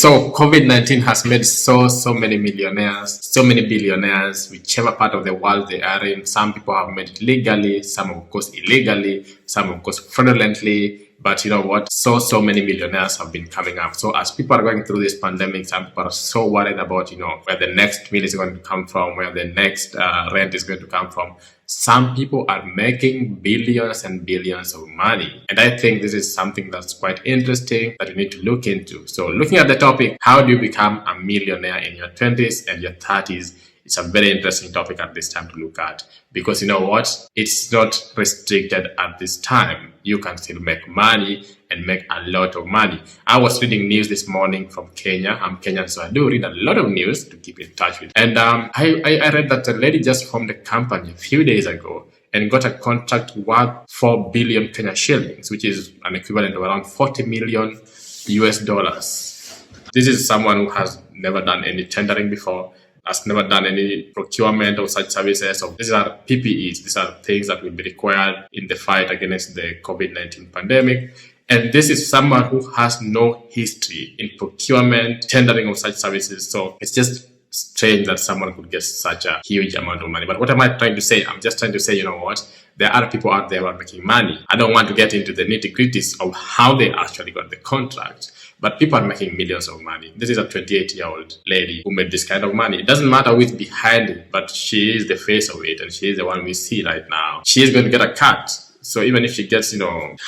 So COVID-19 has made so many millionaires, so many billionaires, whichever part of the world they are in. Some people have made it legally, some of course illegally, some of course fraudulently. But you know what? So many millionaires have been coming up. So as people are going through this pandemic, some people are so worried about, where the next meal is going to come from, where the next rent is going to come from. Some people are making billions and billions of money. And I think this is something that's quite interesting that you need to look into. So looking at the topic, how do you become a millionaire in your 20s and your 30s? It's a very interesting topic at this time to look at, because you know what? It's not restricted at this time. You can still make money and make a lot of money. I was reading news this morning from Kenya. I'm Kenyan, so I do read a lot of news to keep in touch with. And I read that a lady just formed a company a few days ago and got a contract worth 4 billion Kenya shillings, which is an equivalent of around 40 million US dollars. This is someone who has never done any tendering before, has never done any procurement of such services. So these are PPEs. These are things that will be required in the fight against the COVID-19 pandemic. And this is someone who has no history in procurement, tendering of such services. So it's just strange that someone could get such a huge amount of money. But what am I trying to say? I'm just trying to say, you know what? There are people out there who are making money. I don't want to get into the nitty-gritties of how they actually got the contract. But people are making millions of money. This is a 28-year-old lady who made this kind of money. It doesn't matter who's behind it, but she is the face of it, and she is the one we see right now. She is going to get a cut. So even if she gets,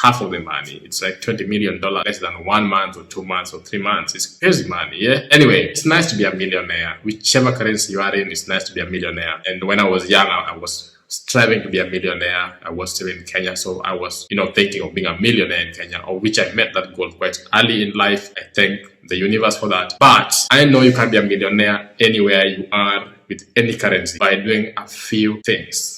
half of the money, it's like $20 million less than 1 month or 2 months or 3 months. It's crazy money, yeah? Anyway, it's nice to be a millionaire. Whichever currency you are in, it's nice to be a millionaire. And when I was young, I was striving to be a millionaire. I was still in Kenya, so I was, thinking of being a millionaire in Kenya, of which I met that goal quite early in life. I thank the universe for that. But I know you can be a millionaire anywhere you are with any currency by doing a few things.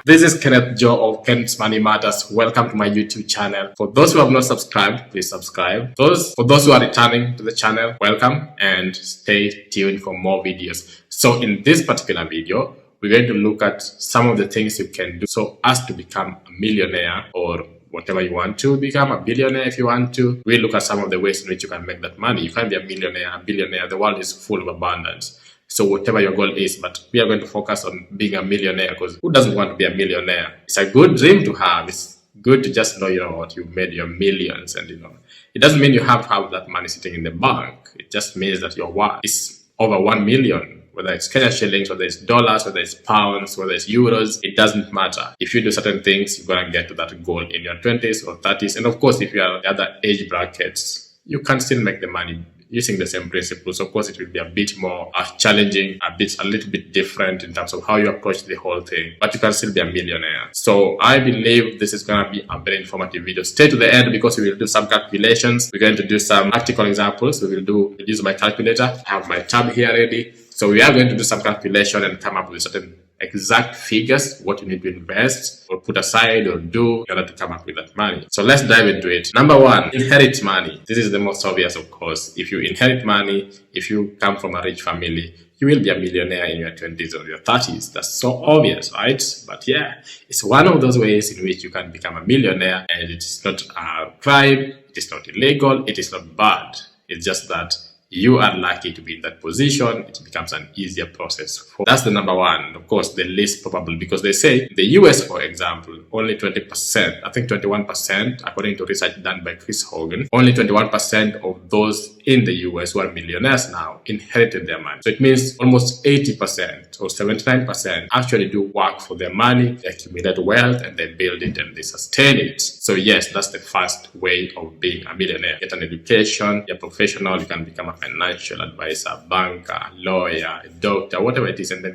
This is Kenneth Joe of 20’s Money Matters. Welcome to my YouTube channel. For those who have not subscribed, please subscribe. For those who are returning to the channel, welcome and stay tuned for more videos. So in this particular video, we're going to look at some of the things you can do so as to become a millionaire, or whatever you want to become, a billionaire if you want to. We'll look at some of the ways in which you can make that money. You can be a millionaire, a billionaire. The world is full of abundance. So whatever your goal is, but we are going to focus on being a millionaire, because who doesn't want to be a millionaire? It's a good dream to have. It's good to just know, what, you've made your millions, and it doesn't mean you have to have that money sitting in the bank. It just means that your worth is over 1 million, whether it's Kenya shillings, whether it's dollars, whether it's pounds, whether it's euros, it doesn't matter. If you do certain things, you're going to get to that goal in your 20s or 30s. And of course, if you are in the other age brackets, you can still make the money using the same principles. Of course, it will be a bit more challenging, a little bit different in terms of how you approach the whole thing, but you can still be a millionaire. So I believe this is going to be a very informative video. Stay to the end, because we will do some calculations. We're going to do some practical examples. We'll use my calculator. I have my tab here ready. So we are going to do some calculation and come up with certain exact figures, what you need to invest or put aside or do in order to come up with that money. So let's dive into it. Number one, inherit money. This is the most obvious, of course. If you inherit money, if you come from a rich family, you will be a millionaire in your 20s or your 30s. That's so obvious, right? But yeah, it's one of those ways in which you can become a millionaire, and it's not a crime, it is not illegal, it is not bad. It's just that you are lucky to be in that position. It becomes an easier process. That's the number one. Of course, the least probable, because they say in the US, for example, only 20%, I think 21%, according to research done by Chris Hogan, only 21% of those in the US who are millionaires now inherited their money. So it means almost 80% or 79% actually do work for their money, they accumulate wealth, and they build it and they sustain it. So yes, that's the first way of being a millionaire. Get an education, you're professional, you can become a financial advisor, a banker, a lawyer, a doctor, whatever it is, and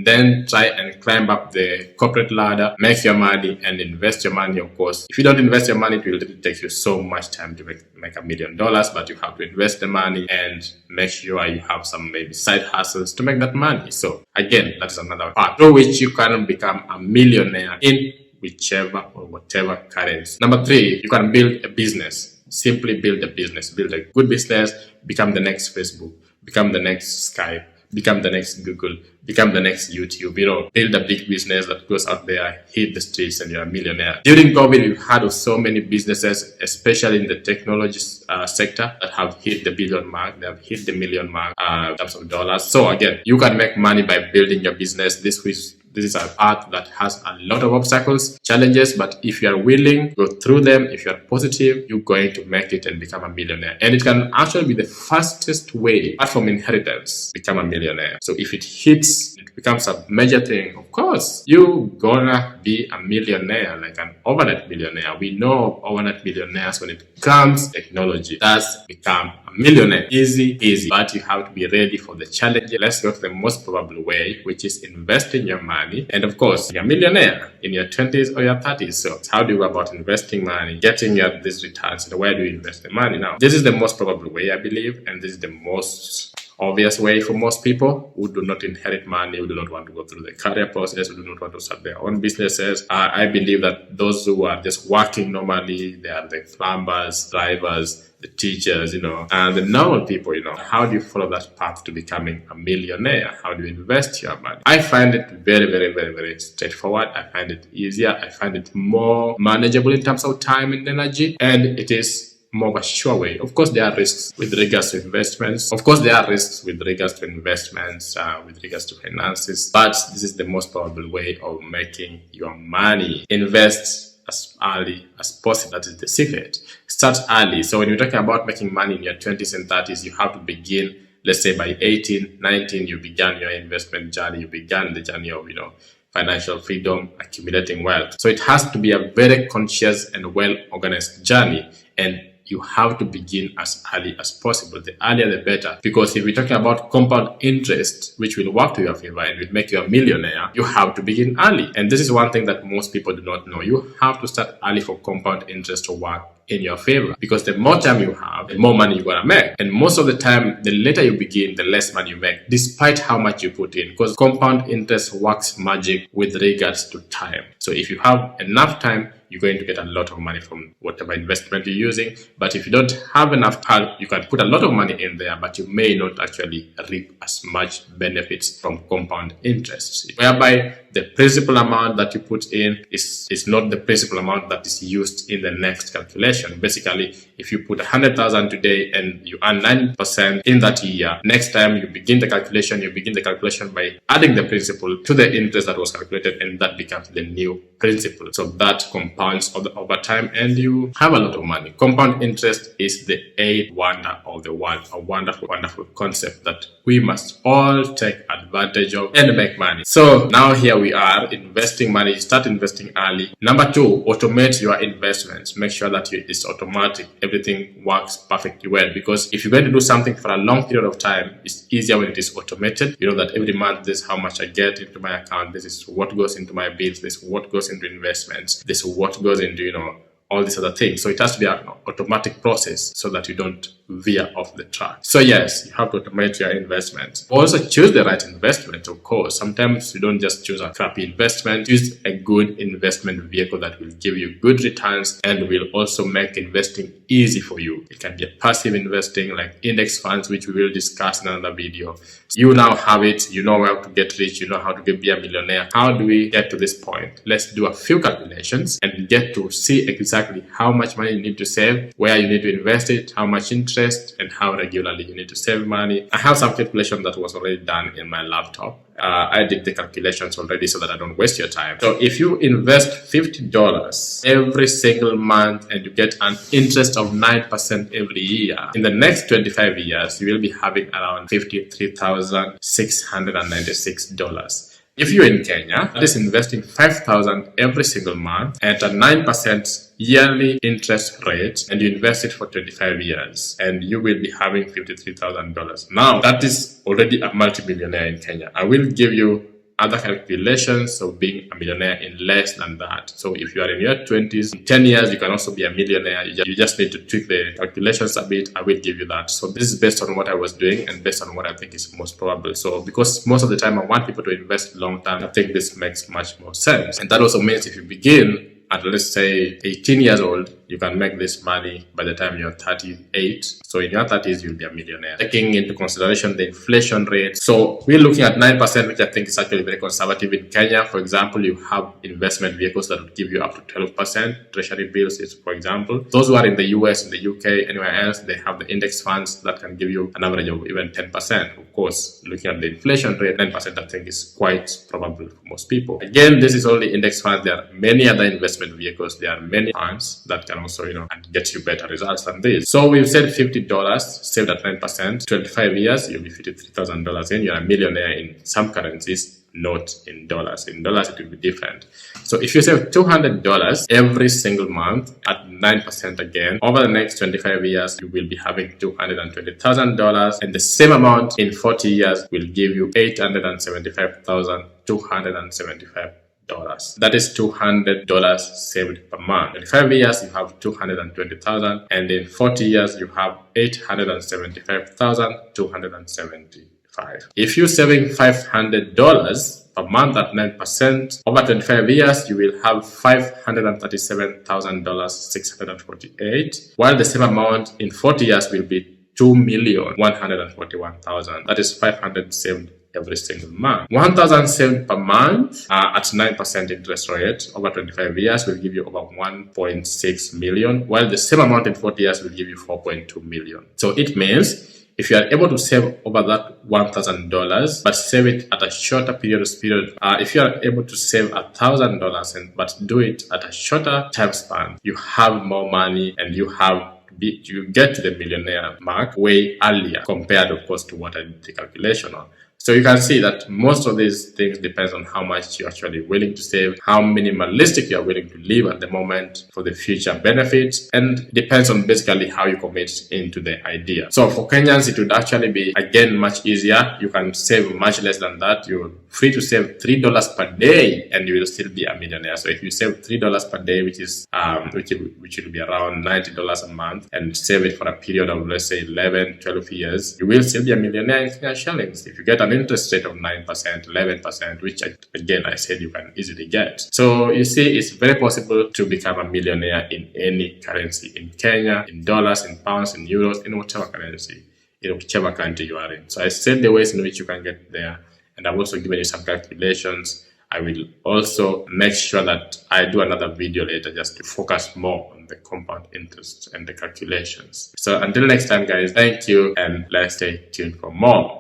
then try and climb up the corporate ladder, make your money and invest your money. Of course, if you don't invest your money, it will take you so much time to make $1 million, but you have to invest the money and make sure you have some maybe side hustles to make that money. So again, that is another part through which you can become a millionaire in whichever or whatever currency. Number three, you can build a business. Simply build a business, build a good business, become the next Facebook, become the next Skype, become the next Google, become the next YouTube, build a big business that goes out there, hit the streets, and you're a millionaire. During COVID, we've heard of so many businesses, especially in the technology sector, that have hit the billion mark, they have hit the million mark in terms of dollars. So again, you can make money by building your business. This is a path that has a lot of obstacles, challenges, but if you are willing, go through them, if you are positive, you're going to make it and become a millionaire. And it can actually be the fastest way, apart from inheritance, become a millionaire. So if it hits, it becomes a major thing, of course, you're gonna be a millionaire, like an overnight millionaire. We know overnight millionaires when it comes to technology. That's become a millionaire. Easy, but you have to be ready for the challenge. Let's go to the most probable way, which is investing your money. And of course, you're a millionaire in your 20s or your 30s. So how do you go about investing money, getting these returns, and where do you invest the money? Now, this is the most probable way, I believe, and this is the most obvious way for most people who do not inherit money, who do not want to go through the career process, who do not want to start their own businesses. I believe that those who are just working normally, they are the plumbers, drivers, the teachers, and the normal people, how do you follow that path to becoming a millionaire? How do you invest your money? I find it very, very, very, very straightforward. I find it easier. I find it more manageable in terms of time and energy, and it is more of a sure way. Of course, there are risks with regards to investments. With regards to finances, but this is the most probable way of making your money. Invest as early as possible. That is the secret. Start early. So when you're talking about making money in your 20s and 30s, you have to begin, let's say by 18, 19, you began your investment journey. You began the journey of, financial freedom, accumulating wealth. So it has to be a very conscious and well-organized journey. And you have to begin as early as possible. The earlier the better. Because if we're talking about compound interest, which will work to your favor and will make you a millionaire, you have to begin early. And this is one thing that most people do not know. You have to start early for compound interest to work in your favor. Because the more time you have, the more money you're gonna make. And most of the time, the later you begin, the less money you make, despite how much you put in. Because compound interest works magic with regards to time. So if you have enough time, you're going to get a lot of money from whatever investment you're using. But if you don't have enough time, you can put a lot of money in there, but you may not actually reap as much benefits from compound interest. Whereby the principal amount that you put in is not the principal amount that is used in the next calculation. Basically, if you put 100,000 today and you earn 9% in that year, next time you begin the calculation by adding the principal to the interest that was calculated, and that becomes the new principal. So that compounds over time and you have a lot of money. Compound interest is the eighth wonder of the world, a wonderful, wonderful concept that we must all take advantage of and make money. So now here we are, investing money. Start investing early. Number two, automate your investments. Make sure that it's automatic. Everything works perfectly well, because if you're going to do something for a long period of time, it's easier when it is automated. You know that every month this is how much I get into my account, this is what goes into my bills, this is what goes into investments, this is what goes into all these other things. So it has to be an automatic process so that you don't veer off the track. So yes, you have to automate your investments. Also choose the right investment, of course. Sometimes you don't just choose a crappy investment. Choose a good investment vehicle that will give you good returns and will also make investing easy for you. It can be a passive investing like index funds, which we will discuss in another video. You now have it. You know how to get rich. You know how to be a millionaire. How do we get to this point? Let's do a few calculations and get to see exactly how much money you need to save, where you need to invest it, how much interest, and how regularly you need to save money. I have some calculation that was already done in my laptop. I did the calculations already so that I don't waste your time. So if you invest $50 every single month and you get an interest of 9% every year, in the next 25 years, you will be having around $53,696. If you're in Kenya, that is investing $5,000 every single month at a 9% yearly interest rate, and you invest it for 25 years, and you will be having $53,000. Now, that is already a multi-millionaire in Kenya. I will give you other calculations of being a millionaire in less than that. So if you are in your 20s, in 10 years, you can also be a millionaire. You just need to tweak the calculations a bit. I will give you that. So this is based on what I was doing and based on what I think is most probable. So because most of the time I want people to invest long term, I think this makes much more sense. And that also means if you begin at, let's say, 18 years old, you can make this money by the time you're 38. So in your 30s, you'll be a millionaire. Taking into consideration the inflation rate. So we're looking at 9%, which I think is actually very conservative. In Kenya, for example, you have investment vehicles that will give you up to 12%. Treasury bills is, for example. Those who are in the US, in the UK, anywhere else, they have the index funds that can give you an average of even 10%. Of course, looking at the inflation rate, 9% I think is quite probable for most people. Again, this is only index funds. There are many other investment vehicles. There are many funds that can also, and get you better results than this. So we've said $50 saved at 9%, 25 years, you'll be $53,000 in. You're a millionaire in some currencies, not in dollars. In dollars, it will be different. So if you save $200 every single month at 9% again, over the next 25 years, you will be having $220,000, and the same amount in 40 years will give you $875,275. That is $200 saved per month. In 5 years, you have $220,000, and in 40 years, you have $875,275. If you're saving $500 per month at 9%, over 25 years, you will have $537,648, while the same amount in 40 years will be $2,141,000. That is $500 saved every single month. $1,000 saved per month at 9% interest rate over 25 years will give you over 1.6 million, while the same amount in 40 years will give you 4.2 million. So it means if you are able to save over that $1,000, but save it at a shorter period, if you are able to save $1,000 but do it at a shorter time span, you have more money and you get to the millionaire mark way earlier compared, of course, to what I did the calculation on. So you can see that most of these things depends on how much you're actually willing to save, how minimalistic you're willing to live at the moment for the future benefits, and depends on basically how you commit into the idea. So for Kenyans, it would actually be, again, much easier. You can save much less than that. You're free to save $3 per day and you will still be a millionaire. So if you save $3 per day, which will be around $90 a month, and save it for a period of, let's say, 11, 12 years, you will still be a millionaire in Kenya shillings. If you get an interest rate of 9%, 11%, which again I said you can easily get. So you see, it's very possible to become a millionaire in any currency, in Kenya, in dollars, in pounds, in euros, in whatever currency, in whichever country you are in. So I said the ways in which you can get there, and I've also given you some calculations. I will also make sure that I do another video later just to focus more on the compound interest and the calculations. So until next time, guys, thank you, and let's stay tuned for more.